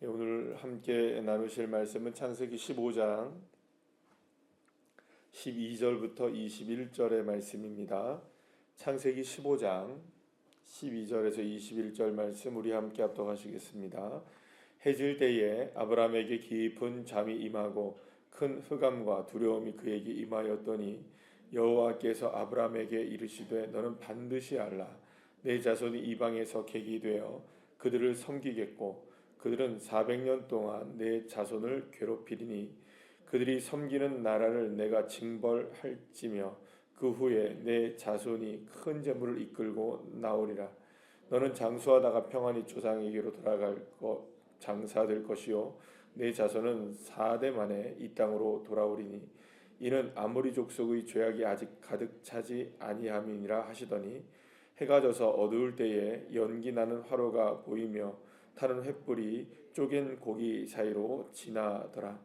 오늘 함께 나누실 말씀은 창세기 15장 12절부터 21절의 말씀입니다. 창세기 15장 12절에서 21절 말씀 우리 함께 합독하시겠습니다. 해질 때에 아브라함에게 깊은 잠이 임하고 큰 흑암과 두려움이 그에게 임하였더니 여호와께서 아브라함에게 이르시되 너는 반드시 알라. 내 자손이 이방에서 객이 되어 그들을 섬기겠고 그들은 400년 동안 내 자손을 괴롭히리니 그들이 섬기는 나라를 내가 징벌할지며 그 후에 내 자손이 큰 재물을 이끌고 나오리라. 너는 장수하다가 평안히 조상에게로 돌아갈 장사될 것이요 내 자손은 4대 만에 이 땅으로 돌아오리니 이는 아모리 족속의 죄악이 아직 가득 차지 아니함이니라 하시더니 해가 져서 어두울 때에 연기 나는 화로가 보이며 타는 횃불이 쪼갠 고기 사이로 지나더라.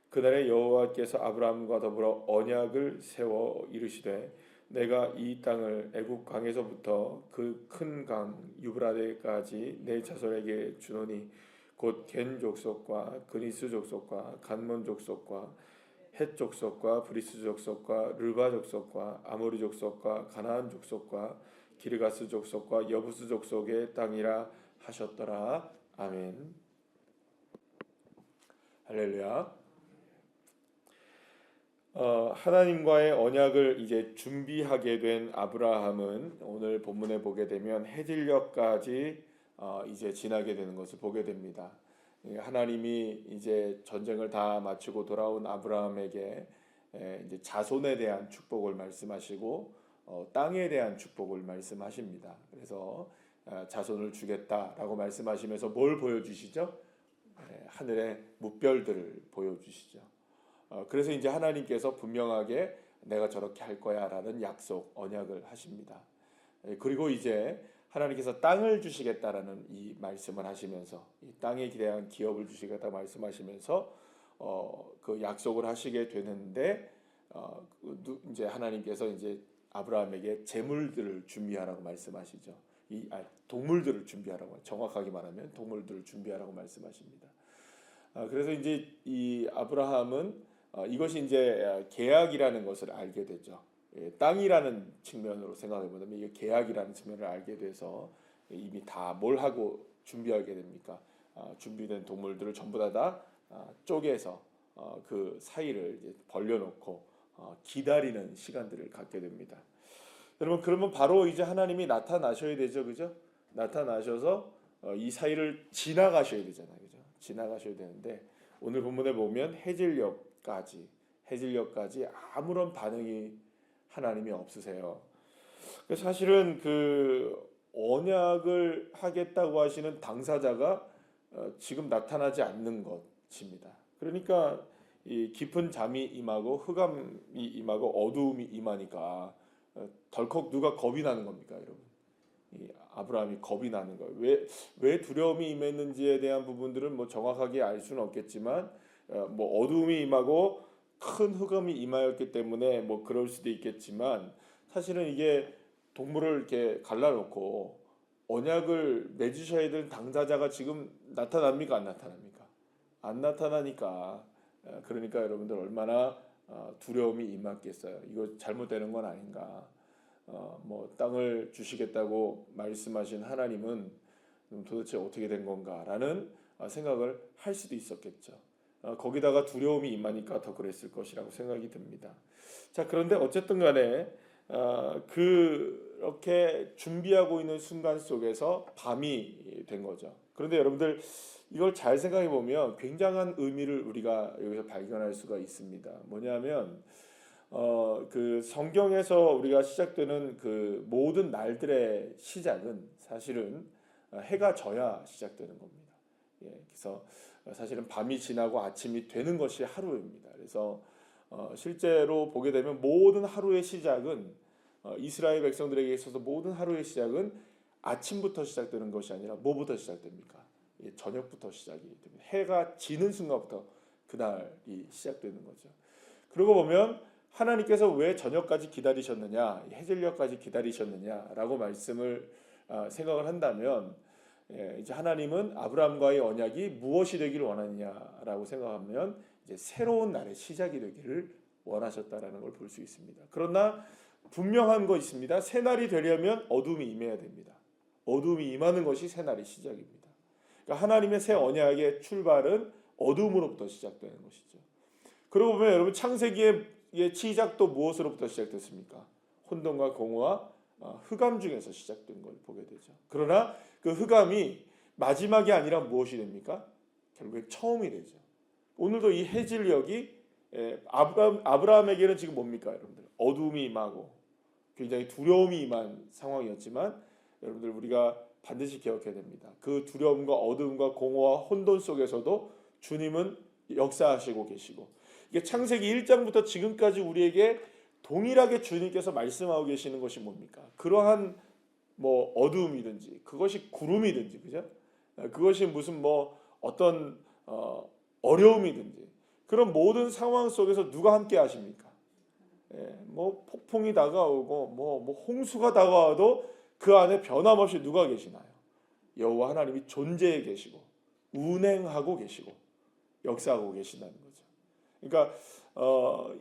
그날에 여호와께서 아브라함과 더불어 언약을 세워 이르시되 내가 이 땅을 애굽 강에서부터 그 큰 강 유브라데까지 내 자손에게 주노니 곧 겐 족속과 그니스 족속과 간몬 족속과 헷 족속과 브리스 족속과 르바 족속과 아모리 족속과 가나안 족속과 기르가스 족속과 여부스 족속의 땅이라 하셨더라. 아멘. 할렐루야. 하나님과의 언약을 이제 준비하게 된 아브라함은 오늘 본문에 보게 되면 해질녘까지 이제 지나게 되는 것을 보게 됩니다. 하나님이 이제 전쟁을 다 마치고 돌아온 아브라함에게 이제 자손에 대한 축복을 말씀하시고 땅에 대한 축복을 말씀하십니다. 그래서 자손을 주겠다라고 말씀하시면서 뭘 보여주시죠? 하늘의 무별들을 보여주시죠. 그래서 이제 하나님께서 분명하게 내가 저렇게 할 거야라는 약속, 언약을 하십니다. 그리고 이제 하나님께서 땅을 주시겠다라는 이 말씀을 하시면서 이 땅에 대한 기업을 주시겠다 말씀하시면서 그 약속을 하시게 되는데 이제 하나님께서 이제 아브라함에게 재물들을 준비하라고 말씀하시죠. 동물들을 준비하라고, 정확하게 말하면 동물들을 준비하라고 말씀하십니다. 그래서 이제 이 아브라함은 이것이 이제 계약이라는 것을 알게 되죠. 땅이라는 측면으로 생각해 보면 이게 계약이라는 측면을 알게 돼서 이미 다 뭘 하고 준비하게 됩니까? 준비된 동물들을 전부 다 쪼개서 그 사이를 이제 벌려놓고 기다리는 시간들을 갖게 됩니다. 여러분, 그러면 바로 이제 하나님이 나타나셔야 되죠, 그죠? 나타나셔서 이 사이를 지나가셔야 되잖아요, 그죠? 지나가셔야 되는데 오늘 본문에 보면 해질녘까지 아무런 반응이 하나님이 없으세요. 그래서 사실은 그 언약을 하겠다고 하시는 당사자가 지금 나타나지 않는 것입니다. 그러니까 이 깊은 잠이 임하고 흑암이 임하고 어두움이 임하니까 덜컥 누가 겁이 나는 겁니까, 여러분? 이 아브라함이 겁이 나는 거예요. 왜 두려움이 임했는지에 대한 부분들은 뭐 정확하게 알 수는 없겠지만 뭐 어두움이 임하고 큰 흑암이 임하였기 때문에 뭐 그럴 수도 있겠지만 사실은 이게 동물을 이렇게 갈라놓고 언약을 맺으셔야 될 당사자가 지금 나타납니까, 안 나타납니까? 안 나타나니까 그러니까 여러분들 얼마나 두려움이 임했겠어요. 이거 잘못되는 건 아닌가? 뭐 땅을 주시겠다고 말씀하신 하나님은 도대체 어떻게 된 건가라는 생각을 할 수도 있었겠죠. 거기다가 두려움이 임하니까 더 그랬을 것이라고 생각이 듭니다. 자, 그런데 어쨌든 간에 그렇게 준비하고 있는 순간 속에서 밤이 된 거죠. 그런데 여러분들 이걸 잘 생각해 보면 굉장한 의미를 우리가 여기서 발견할 수가 있습니다. 뭐냐면 그 성경에서 우리가 시작되는 그 모든 날들의 시작은 사실은 해가 져야 시작되는 겁니다. 그래서 사실은 밤이 지나고 아침이 되는 것이 하루입니다. 그래서 실제로 보게 되면 모든 하루의 시작은 이스라엘 백성들에게 있어서 모든 하루의 시작은 아침부터 시작되는 것이 아니라 뭐부터 시작됩니까? 저녁부터 시작이 됩니다. 해가 지는 순간부터 그날이 시작되는 거죠. 그러고 보면 하나님께서 왜 저녁까지 기다리셨느냐, 해질녘까지 기다리셨느냐라고 말씀을 생각을 한다면 이제 하나님은 아브라함과의 언약이 무엇이 되기를 원하느냐라고 생각하면 이제 새로운 날의 시작이 되기를 원하셨다라는 걸 볼 수 있습니다. 그러나 분명한 거 있습니다. 새 날이 되려면 어둠이 임해야 됩니다. 어둠이 임하는 것이 새 날의 시작입니다. 그러니까 하나님의 새 언약의 출발은 어둠으로부터 시작되는 것이죠. 그러고 보면 여러분 창세기의 시작도 무엇으로부터 시작됐습니까? 혼돈과 공허와 흑암 중에서 시작된 걸 보게 되죠. 그러나 그 흑암이 마지막이 아니라 무엇이 됩니까? 결국에 처음이 되죠. 오늘도 이 해질녘이 아브라함에게는 지금 뭡니까, 여러분들? 어둠이 임하고 굉장히 두려움이 임한 상황이었지만 여러분들 우리가 반드시 기억해야 됩니다. 그 두려움과 어둠과 공허와 혼돈 속에서도 주님은 역사하시고 계시고, 이게 창세기 1장부터 지금까지 우리에게 동일하게 주님께서 말씀하고 계시는 것이 뭡니까? 그러한 뭐 어둠이든지 그것이 구름이든지, 그죠? 그것이 무슨 뭐 어떤 어려움이든지 그런 모든 상황 속에서 누가 함께 하십니까? 뭐 폭풍이 다가오고 뭐 홍수가 다가와도 그 안에 변함없이 누가 계시나요? 여호와 하나님이 존재해 계시고 운행하고 계시고 역사하고 계신다는 거죠. 그러니까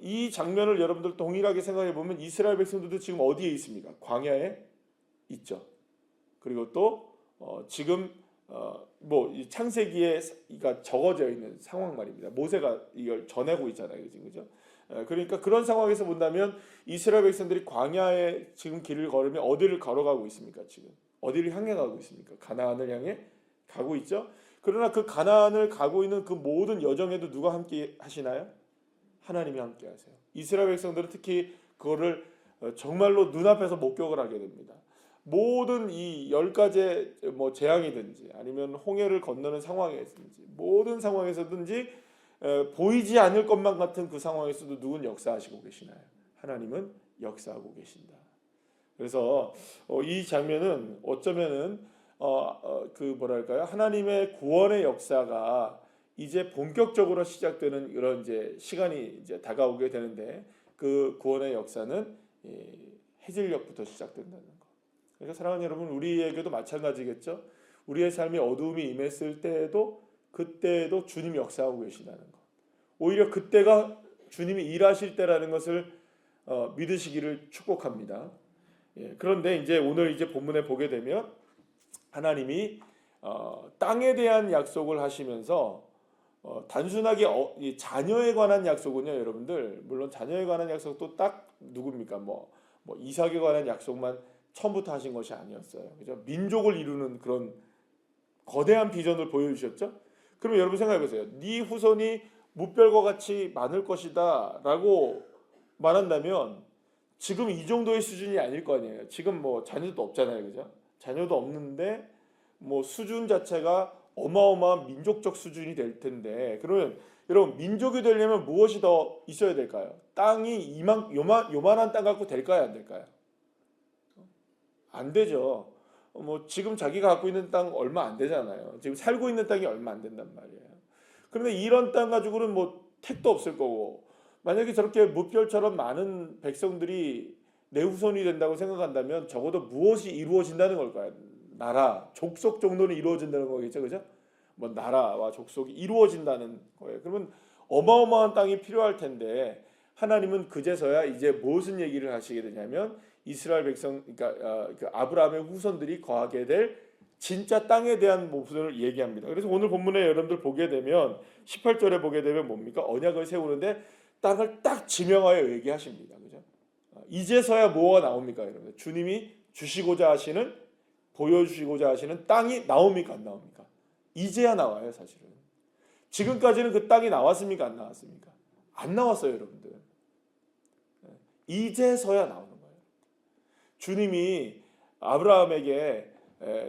이 장면을 여러분들 동일하게 생각해 보면 이스라엘 백성들도 지금 어디에 있습니까? 광야에 있죠. 그리고 또 지금 뭐 이 창세기에 적어져 있는 상황 말입니다. 모세가 이걸 전하고 있잖아요, 지금, 그죠? 그러니까 그런 상황에서 본다면 이스라엘 백성들이 광야에 지금 길을 걸으면 어디를 걸어가고 있습니까? 지금 어디를 향해 가고 있습니까? 가나안을 향해 가고 있죠. 그러나 그 가나안을 가고 있는 그 모든 여정에도 누가 함께 하시나요? 하나님이 함께 하세요. 이스라엘 백성들은 특히 그거를 정말로 눈앞에서 목격을 하게 됩니다. 모든 이 10가지의 뭐 재앙이든지 아니면 홍해를 건너는 상황에서든지 모든 상황에서든지 보이지 않을 것만 같은 그 상황에서도 누군 역사하시고 계시나요? 하나님은 역사하고 계신다. 그래서 이 장면은 어쩌면은 그 뭐랄까요? 하나님의 구원의 역사가 이제 본격적으로 시작되는 이런 이제 시간이 이제 다가오게 되는데, 그 구원의 역사는 해질녘부터 시작된다는 거. 그래서 사랑하는 여러분, 우리에게도 마찬가지겠죠. 우리의 삶에 어두움이 임했을 때에도 그때에도 주님이 역사하고 계시다는 것. 오히려 그때가 주님이 일하실 때라는 것을 믿으시기를 축복합니다. 그런데 이제 오늘 이제 본문에 보게 되면 하나님이 땅에 대한 약속을 하시면서 단순하게 자녀에 관한 약속은요, 여러분들, 물론 자녀에 관한 약속도 딱 누굽니까? 뭐 이삭에 관한 약속만 처음부터 하신 것이 아니었어요. 그죠? 민족을 이루는 그런 거대한 비전을 보여주셨죠. 그러면 여러분 생각해 보세요. 네 후손이 무별과 같이 많을 것이다라고 말한다면 지금 이 정도의 수준이 아닐 거 아니에요. 지금 뭐 자녀도 없잖아요, 그죠? 자녀도 없는데 뭐 수준 자체가 어마어마한 민족적 수준이 될 텐데, 그러면 여러분 민족이 되려면 무엇이 더 있어야 될까요? 땅이 요만한 땅 갖고 될까요, 안 될까요? 안 되죠. 뭐 지금 자기가 갖고 있는 땅 얼마 안 되잖아요. 지금 살고 있는 땅이 얼마 안 된단 말이에요. 그런데 이런 땅 가지고는 뭐 택도 없을 거고, 만약에 저렇게 무별처럼 많은 백성들이 내 후손이 된다고 생각한다면 적어도 무엇이 이루어진다는 걸까요? 나라, 족속 정도는 이루어진다는 거겠죠, 그죠? 뭐 나라와 족속이 이루어진다는 거예요. 그러면 어마어마한 땅이 필요할 텐데 하나님은 그제서야 이제 무슨 얘기를 하시게 되냐면 이스라엘 백성, 그러니까 그 아브라함의 후손들이 거하게 될 진짜 땅에 대한 부분을 얘기합니다. 그래서 오늘 본문에 여러분들 보게 되면 18절에 보게 되면 뭡니까? 언약을 세우는데 땅을 딱 지명하여 얘기하십니다. 그죠? 이제서야 뭐가 나옵니까, 여러분? 주님이 주시고자 하시는, 보여주시고자 하시는 땅이 나옵니까, 안 나옵니까? 이제야 나와요, 사실은. 지금까지는 그 땅이 나왔습니까, 안 나왔습니까? 안 나왔어요, 여러분들. 이제서야 나오는 거예요. 주님이 아브라함에게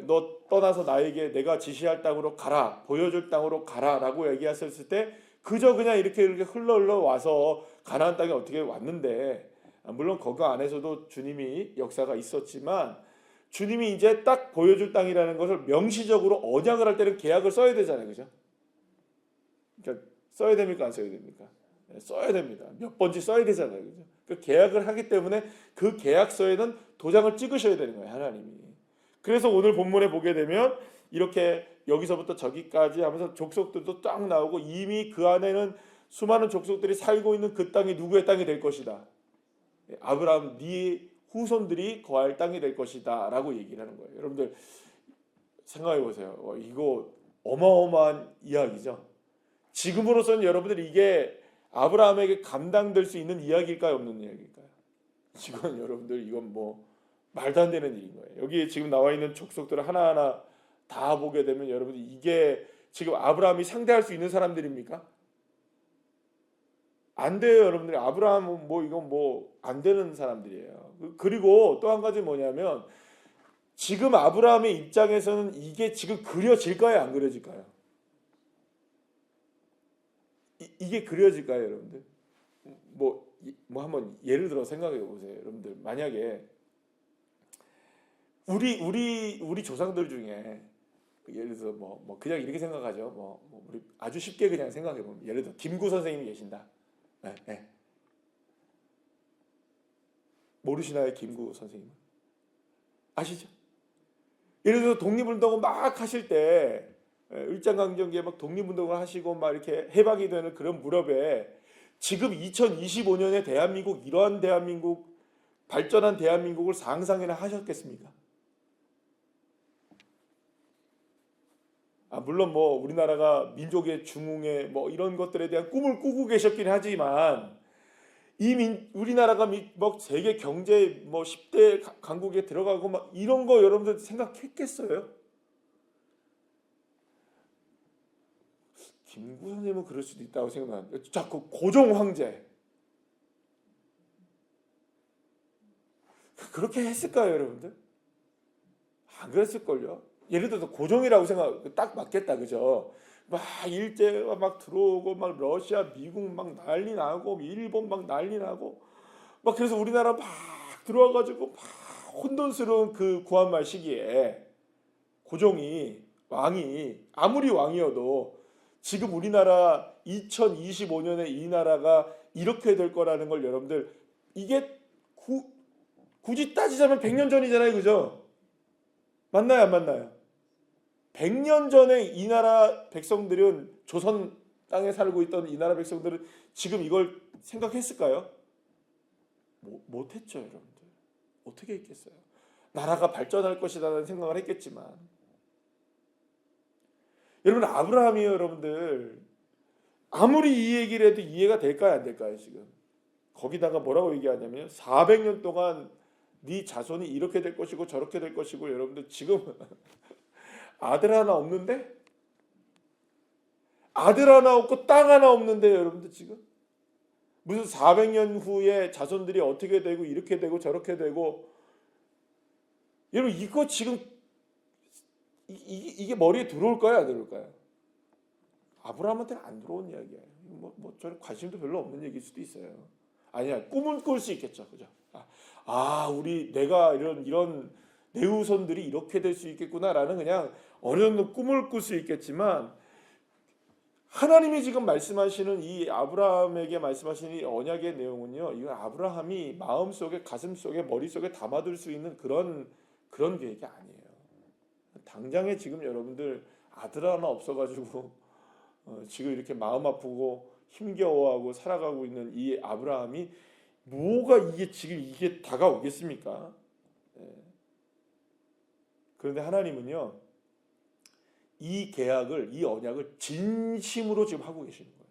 너 떠나서 나에게 내가 지시할 땅으로 가라, 보여줄 땅으로 가라라고 얘기하셨을 때 그저 그냥 이렇게 흘러 와서 가나안 땅에 어떻게 왔는데, 물론 거기 안에서도 주님이 역사가 있었지만 주님이 이제 딱 보여줄 땅이라는 것을 명시적으로 언약을 할 때는 계약을 써야 되잖아요, 그죠? 그러니까 써야 됩니까, 안 써야 됩니까? 써야 됩니다. 몇 번째 써야 되잖아요, 그죠? 그 계약을 하기 때문에 그 계약서에는 도장을 찍으셔야 되는 거예요, 하나님이. 그래서 오늘 본문에 보게 되면 이렇게 여기서부터 저기까지 하면서 족속들도 쫙 나오고 이미 그 안에는 수많은 족속들이 살고 있는 그 땅이 누구의 땅이 될 것이다. 아브라함 네 후손들이 거할 땅이 될 것이다 라고 얘기를 하는 거예요. 여러분들 생각해 보세요. 이거 어마어마한 이야기죠. 지금으로서는 여러분들이 이게 아브라함에게 감당될 수 있는 이야기일까요? 없는 이야기일까요? 이건 여러분들 이건 뭐 말도 안 되는 일인 거예요. 여기 지금 나와 있는 족속들을 하나하나 다 보게 되면 여러분들 이게 지금 아브라함이 상대할 수 있는 사람들입니까? 안 돼요, 여러분들. 아브라함은 뭐 이건 뭐 안 되는 사람들이에요. 그리고 또 한 가지 뭐냐면 지금 아브라함의 입장에서는 이게 지금 그려질까요, 안 그려질까요? 이게 그려질까요, 여러분들? 뭐 한번 예를 들어 생각해 보세요, 여러분들. 만약에 우리 조상들 중에 예를 들어서 뭐 그냥 이렇게 생각하죠. 우리 아주 쉽게 그냥 생각해 보면 예를 들어 김구 선생님이 계신다. 네. 모르시나요, 김구 선생님? 아시죠? 예를 들어서 독립운동을 막 하실 때 일제강점기에 막 독립운동을 하시고 막 이렇게 해방이 되는 그런 무렵에 지금 2025년의 대한민국 이러한 대한민국 발전한 대한민국을 상상이나 하셨겠습니까? 물론 뭐 우리나라가 민족의 중흥에 뭐 이런 것들에 대한 꿈을 꾸고 계셨긴 하지만 우리나라가 뭐 세계 경제 뭐 10대 강국에 들어가고 막 이런 거 여러분들 생각했겠어요? 김구 선생님은 그럴 수도 있다고 생각하는데 자꾸 고종 황제 그렇게 했을까요, 여러분들? 안 그랬을걸요? 예를 들어서 고종이라고 생각 딱 맞겠다, 그죠? 막 일제가 막 들어오고 막 러시아, 미국 막 난리 나고 일본 막 난리 나고 막 그래서 우리나라 막 들어와가지고 막 혼돈스러운 그 구한말 시기에 고종이 왕이 아무리 왕이어도 지금 우리나라 2025년에 이 나라가 이렇게 될 거라는 걸 여러분들 이게 굳이 따지자면 100년 전이잖아요, 그죠? 맞나요, 안 맞나요? 100년 전에 이 나라 백성들은 조선 땅에 살고 있던 이 나라 백성들은 지금 이걸 생각했을까요? 못했죠, 여러분들. 어떻게 했겠어요? 나라가 발전할 것이라는 생각을 했겠지만 여러분 아브라함이요, 여러분들. 아무리 이 얘기를 해도 이해가 될까요, 안 될까요, 지금? 거기다가 뭐라고 얘기하냐면 400년 동안 네 자손이 이렇게 될 것이고 저렇게 될 것이고 여러분들 지금 아들 하나 없는데? 아들 하나 없고 땅 하나 없는데 여러분들 지금? 무슨 400년 후에 자손들이 어떻게 되고 이렇게 되고 저렇게 되고 여러분 이거 지금 이게 머리에 들어올까요, 안 들어올까요? 아브라함한테는 안 들어온 이야기예요. 저는 관심도 별로 없는 얘기일 수도 있어요. 아니야, 꿈은 꿀 수 있겠죠, 그죠? 내가 이런 내 후손들이 이렇게 될 수 있겠구나라는 그냥 어느 정도 꿈을 꿀 수 있겠지만 하나님이 지금 말씀하시는 이 아브라함에게 말씀하시는 이 언약의 내용은요, 이건 아브라함이 마음속에 가슴속에 머릿속에 담아둘 수 있는 그런 계획이 아니에요. 당장에 지금 여러분들 아들 하나 없어가지고 지금 이렇게 마음 아프고 힘겨워하고 살아가고 있는 이 아브라함이 뭐가 이게 다가오겠습니까? 그런데 하나님은요, 이 계약을, 이 언약을 진심으로 지금 하고 계시는 거예요.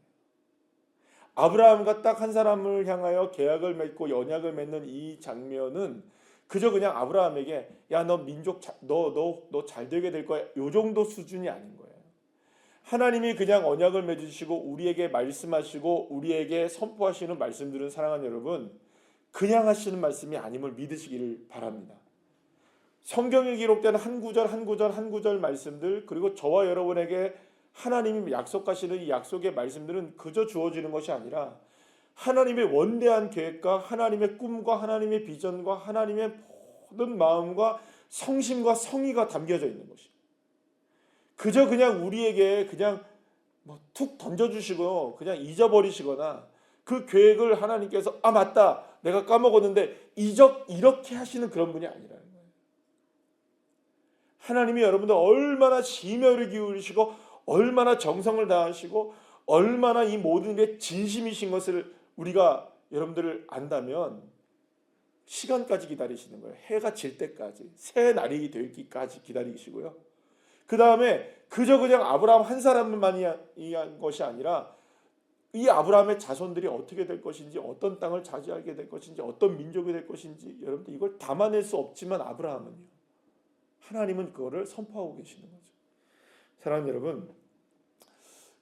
아브라함과 딱 한 사람을 향하여 계약을 맺고 언약을 맺는 이 장면은 그저 그냥 아브라함에게 야, 너 민족 너 잘 되게 될 거야, 요 정도 수준이 아닌 거예요. 하나님이 그냥 언약을 맺으시고 우리에게 말씀하시고 우리에게 선포하시는 말씀들은 사랑하는 여러분, 그냥 하시는 말씀이 아님을 믿으시기를 바랍니다. 성경에 기록된 한 구절 말씀들, 그리고 저와 여러분에게 하나님이 약속하시는 이 약속의 말씀들은 그저 주어지는 것이 아니라 하나님의 원대한 계획과 하나님의 꿈과 하나님의 비전과 하나님의 모든 마음과 성심과 성의가 담겨져 있는 것이에요. 그저 그냥 우리에게 그냥 툭 던져주시고 그냥 잊어버리시거나 그 계획을 하나님께서 맞다, 내가 까먹었는데 이렇게 하시는 그런 분이 아니라는 거예요. 하나님이 여러분들 얼마나 심혈을 기울이시고 얼마나 정성을 다하시고 얼마나 이 모든 게 진심이신 것을 우리가 여러분들을 안다면 시간까지 기다리시는 거예요. 해가 질 때까지, 새 날이 되기까지 기다리시고요. 그 다음에 그저 그냥 아브라함 한 사람만이 한 것이 아니라 이 아브라함의 자손들이 어떻게 될 것인지, 어떤 땅을 차지하게 될 것인지, 어떤 민족이 될 것인지, 여러분들 이걸 담아낼 수 없지만 아브라함은요, 하나님은 그거를 선포하고 계시는 거죠. 사랑하는 여러분,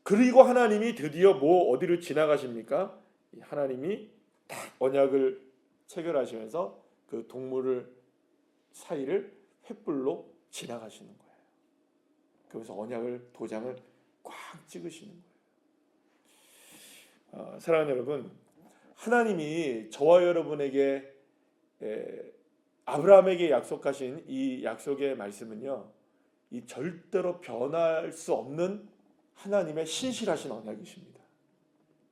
그리고 하나님이 드디어 어디로 지나가십니까? 하나님이 딱 언약을 체결하시면서 그 동물 사이를 횃불로 지나가시는 거예요. 그래서 언약을, 도장을 꽉 찍으시는 거예요. 사랑하는 여러분, 하나님이 저와 여러분에게 아브라함에게 약속하신 이 약속의 말씀은요, 이 절대로 변할 수 없는 하나님의 신실하신 언약이십니다.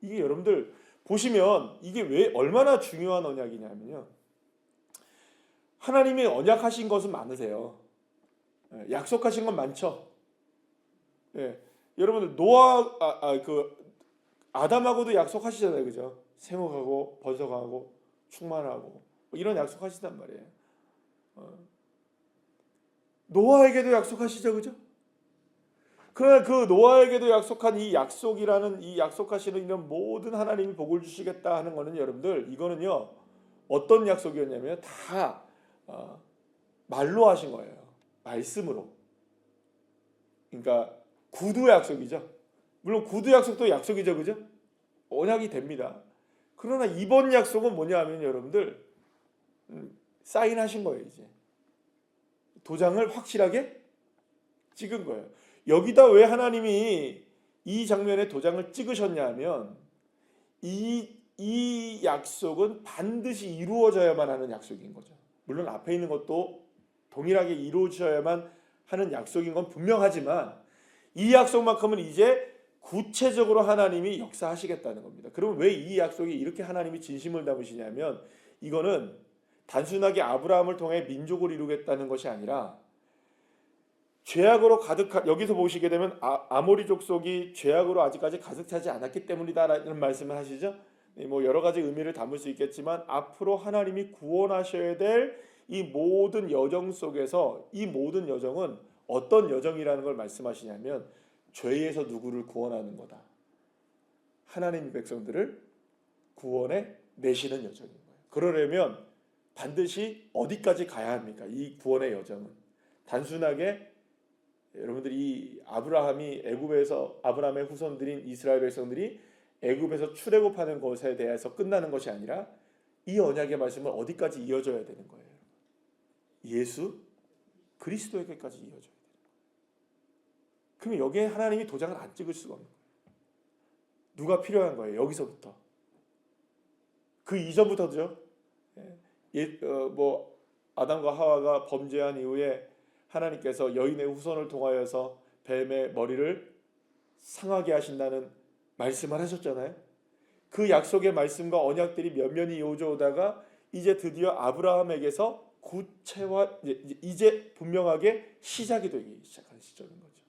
이게 여러분들 보시면 이게 왜 얼마나 중요한 언약이냐면요, 하나님이 언약하신 것은 많으세요. 약속하신 건 많죠. 여러분들 아담하고도 약속하시잖아요, 그죠? 생육하고 번성하고 충만하고 이런 약속하시단 말이에요. 노아에게도 약속하시죠, 그죠? 그러나 그 노아에게도 약속한 이 약속이라는 이 약속하시는 이런 모든 하나님이 복을 주시겠다 하는 거는 여러분들 이거는요 어떤 약속이었냐면 다 말로 하신 거예요. 말씀으로. 그러니까 구두 약속이죠. 물론 구두 약속도 약속이죠, 그죠? 언약이 됩니다. 그러나 이번 약속은 뭐냐면 여러분들 사인하신 거예요. 이제 도장을 확실하게 찍은 거예요. 여기다 왜 하나님이 이 장면에 도장을 찍으셨냐면 이 약속은 반드시 이루어져야만 하는 약속인 거죠. 물론 앞에 있는 것도 동일하게 이루어져야만 하는 약속인 건 분명하지만 이 약속만큼은 이제 구체적으로 하나님이 역사하시겠다는 겁니다. 그러면 왜 이 약속이 이렇게 하나님이 진심을 담으시냐면 이거는 단순하게 아브라함을 통해 민족을 이루겠다는 것이 아니라 죄악으로 여기서 보시게 되면 아모리 족속이 죄악으로 아직까지 가득 차지 않았기 때문이다라는 말씀을 하시죠. 뭐 여러 가지 의미를 담을 수 있겠지만 앞으로 하나님이 구원하셔야 될 이 모든 여정 속에서 이 모든 여정은 어떤 여정이라는 걸 말씀하시냐면 죄에서 누구를 구원하는 거다. 하나님 백성들을 구원해 내시는 여정인 거예요. 그러려면 반드시 어디까지 가야 합니까? 이 구원의 여정은 단순하게 여러분들이 이 아브라함의 후손들인 이스라엘 백성들이 애굽에서 출애굽하는 것에 대해서 끝나는 것이 아니라 이 언약의 말씀은 어디까지 이어져야 되는 거예요? 예수 그리스도에게까지 이어져야 돼요. 그럼 여기에 하나님이 도장을 안 찍을 수가 없는 거예요. 누가 필요한 거예요? 여기서부터. 그 이전부터죠. 아담과 하와가 범죄한 이후에 하나님께서 여인의 후손을 통하여서 뱀의 머리를 상하게 하신다는 말씀을 하셨잖아요. 그 약속의 말씀과 언약들이 면면히 이어져 오다가 이제 드디어 아브라함에게서 구체화 이제 분명하게 시작이 되기 시작한 시점인 거죠.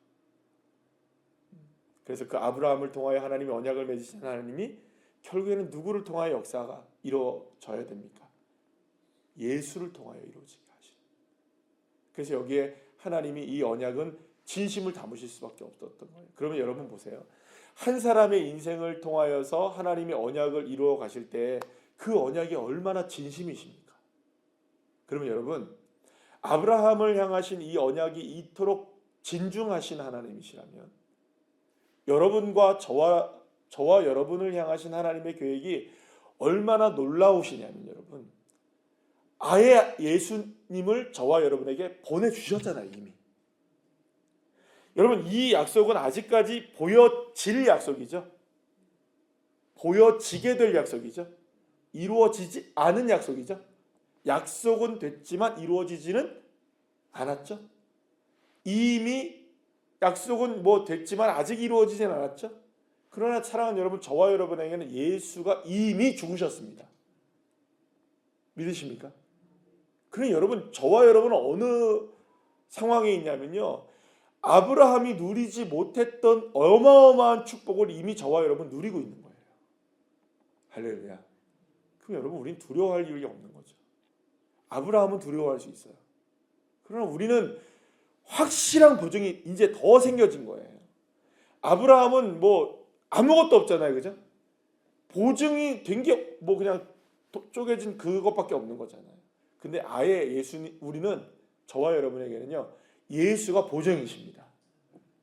그래서 그 아브라함을 통하여 하나님이 언약을 맺으신 하나님이 결국에는 누구를 통하여 역사가 이루어져야 됩니까? 예수를 통하여 이루어지게 하시는. 그래서 여기에 하나님이 이 언약은 진심을 담으실 수밖에 없었던 거예요. 그러면 여러분 보세요. 한 사람의 인생을 통하여서 하나님이 언약을 이루어 가실 때 그 언약이 얼마나 진심이십니까? 그러면 여러분 아브라함을 향하신 이 언약이 이토록 진중하신 하나님이시라면 여러분과 저와 여러분을 향하신 하나님의 계획이 얼마나 놀라우시냐면 여러분 아예 예수님을 저와 여러분에게 보내주셨잖아요. 이미. 여러분 이 약속은 아직까지 보여질 약속이죠. 보여지게 될 약속이죠. 이루어지지 않은 약속이죠. 약속은 됐지만 이루어지지는 않았죠. 이미 약속은 됐지만 아직 이루어지진 않았죠. 그러나 사랑하는 여러분, 저와 여러분에게는 예수가 이미 죽으셨습니다. 믿으십니까? 그러니 여러분, 저와 여러분은 어느 상황에 있냐면요, 아브라함이 누리지 못했던 어마어마한 축복을 이미 저와 여러분 누리고 있는 거예요. 할렐루야. 그럼 여러분, 우리는 두려워할 일이 없는 거죠. 아브라함은 두려워할 수 있어요. 그러나 우리는 확실한 보증이 이제 더 생겨진 거예요. 아브라함은 뭐 아무것도 없잖아요, 그죠? 보증이 된 게 뭐 그냥 쪼개진 그것밖에 없는 거잖아요. 근데 아예 예수님, 우리는, 저와 여러분에게는요, 예수가 보증이십니다.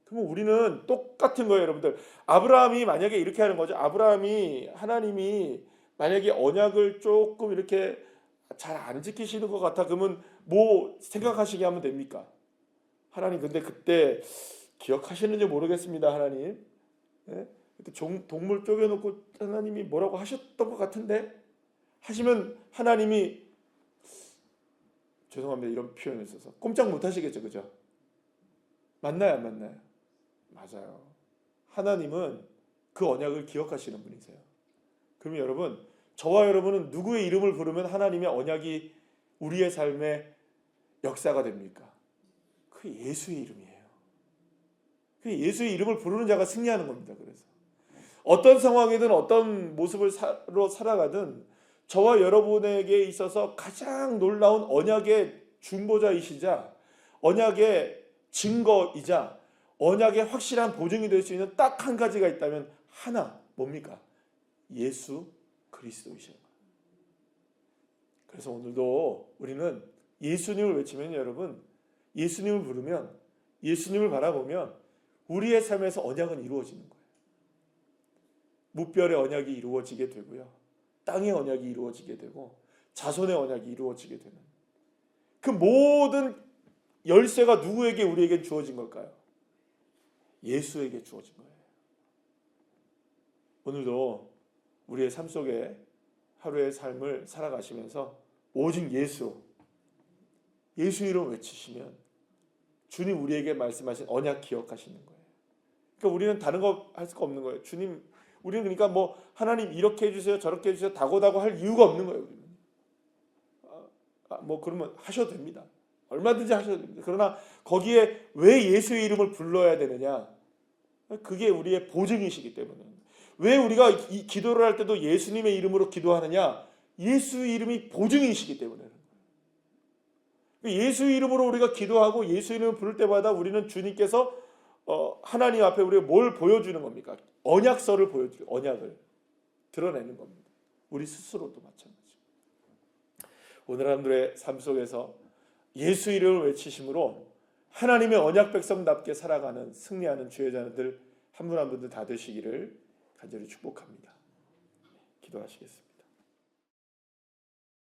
그러면 우리는 똑같은 거예요, 여러분들. 아브라함이 만약에 이렇게 하는 거죠. 하나님이 만약에 언약을 조금 이렇게 잘 안 지키시는 것 같아, 그러면 뭐 생각하시게 하면 됩니까? 하나님 근데 그때 기억하시는지 모르겠습니다, 하나님. 예? 그때 동물 쪼개놓고 하나님이 뭐라고 하셨던 것 같은데 하시면 하나님이, 죄송합니다, 이런 표현을 써서 꼼짝 못 하시겠죠, 그죠? 맞나요, 안 맞나요? 맞아요. 하나님은 그 언약을 기억하시는 분이세요. 그러면 여러분, 저와 여러분은 누구의 이름을 부르면 하나님의 언약이 우리의 삶의 역사가 됩니까? 그 예수의 이름이에요. 그 예수의 이름을 부르는 자가 승리하는 겁니다. 그래서 어떤 상황이든 어떤 모습으로 살아가든 저와 여러분에게 있어서 가장 놀라운 언약의 중보자이시자, 언약의 증거이자, 언약의 확실한 보증이 될 수 있는 딱 한 가지가 있다면 하나, 뭡니까? 예수 그리스도이셔. 그래서 오늘도 우리는 예수님을 외치면, 여러분, 예수님을 부르면, 예수님을 바라보면 우리의 삶에서 언약은 이루어지는 거예요. 무별의 언약이 이루어지게 되고요, 땅의 언약이 이루어지게 되고, 자손의 언약이 이루어지게 되는, 그 모든 열쇠가 누구에게, 우리에게 주어진 걸까요? 예수에게 주어진 거예요. 오늘도 우리의 삶 속에 하루의 삶을 살아가시면서 오직 예수 이름 외치시면 주님 우리에게 말씀하신 언약 기억하시는 거예요. 그러니까 우리는 다른 거 할 수가 없는 거예요. 주님, 우리는 그러니까 뭐 하나님 이렇게 해주세요, 저렇게 해주세요, 다고다고 할 이유가 없는 거예요. 우리는. 뭐 그러면 하셔도 됩니다. 얼마든지 하셔도 됩니다. 그러나 거기에 왜 예수의 이름을 불러야 되느냐? 그게 우리의 보증이시기 때문에. 왜 우리가 이 기도를 할 때도 예수님의 이름으로 기도하느냐? 예수의 이름이 보증이시기 때문에. 예수 이름으로 우리가 기도하고 예수 이름을 부를 때마다 우리는 주님께서 하나님 앞에 우리가 뭘 보여주는 겁니까? 언약서를 보여주고 언약을 드러내는 겁니다. 우리 스스로도 마찬가지. 오늘 하루의 삶 속에서 예수 이름을 외치심으로 하나님의 언약 백성답게 살아가는, 승리하는 주의 자녀들 한 분 한 분들 다 되시기를 간절히 축복합니다. 기도하시겠습니다.